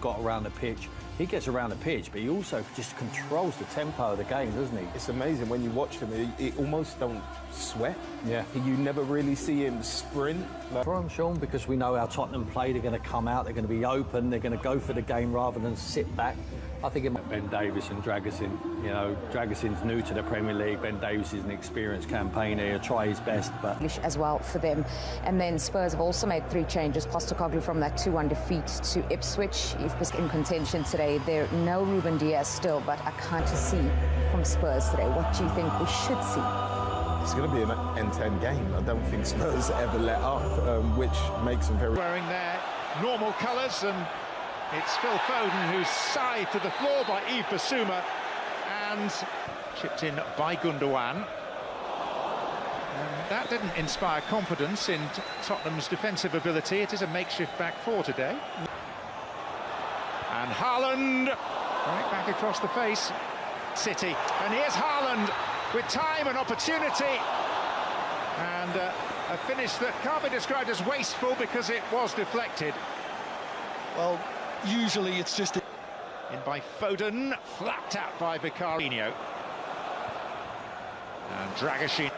got around the pitch. He gets around the pitch, but he also just controls the tempo of the game, doesn't he? It's amazing when you watch him, he almost don't sweat. Yeah. You never really see him sprint. For him, Sean, because we know how Tottenham play, they're going to come out, they're going to be open, they're going to go for the game rather than sit back. I think Ben Davies and Dragusin, you know, Dragusin's new to the Premier League. Ben Davies is an experienced campaigner. He'll try his best, but as well for them. And then Spurs have also made 3 changes. Postecoglou from that 2-1 defeat to Ipswich. If was in contention today, there no Ruben Diaz still, but I can't see from Spurs today. What do you think we should see? It's going to be an end-to-end game. I don't think Spurs ever let up, which makes them very... Wearing their normal colours, and it's Phil Foden who's side to the floor by Yves Bissouma and chipped in by Gundogan. And that didn't inspire confidence in Tottenham's defensive ability. It is a makeshift back four today. And Haaland right back across the face. City, and here's Haaland with time and opportunity, and a finish that can't be described as wasteful because it was deflected. Well, usually it's just... In by Foden, flapped out by Vicario. And Dragusin.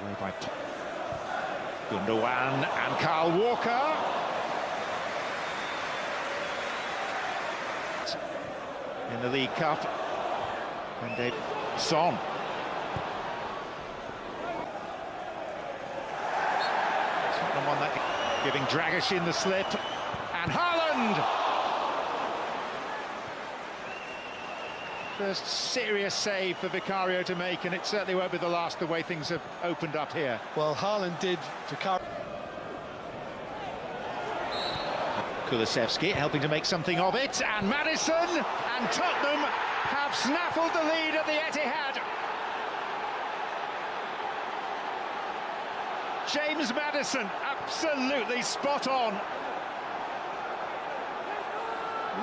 Away by Gundogan and Kyle Walker. In the League Cup. And David Son. Tottenham won that, giving Dragusin the slip. And Haaland! First serious save for Vicario to make, and it certainly won't be the last, the way things have opened up here. Well, Haaland did Vicario. Kulusevski helping to make something of it, and Maddison, and Tottenham have snaffled the lead at the Etihad. James Maddison, absolutely spot on.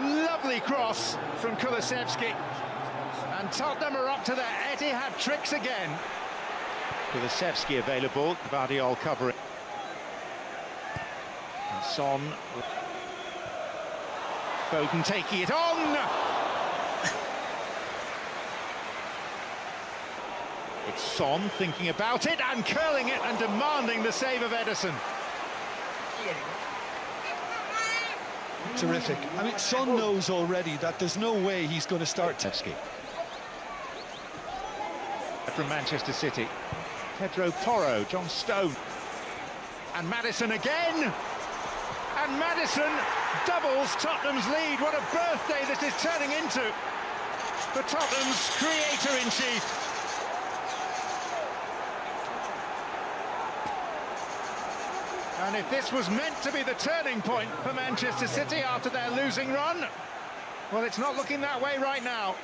Lovely cross from Kulusevski, and Tottenham are up to their Etihad tricks again. Kulusevski available, Guardiola covering. And Son, Foden taking it on. It's Son thinking about it and curling it and demanding the save of Ederson. Terrific. I mean, Son knows already that there's no way he's going to start. Tevsky. From Manchester City. Pedro Porro, John Stone. And Maddison again. And Maddison doubles Tottenham's lead. What a birthday this is turning into for Tottenham's creator-in-chief. And if this was meant to be the turning point for Manchester City after their losing run, well, it's not looking that way right now.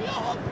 Beyond.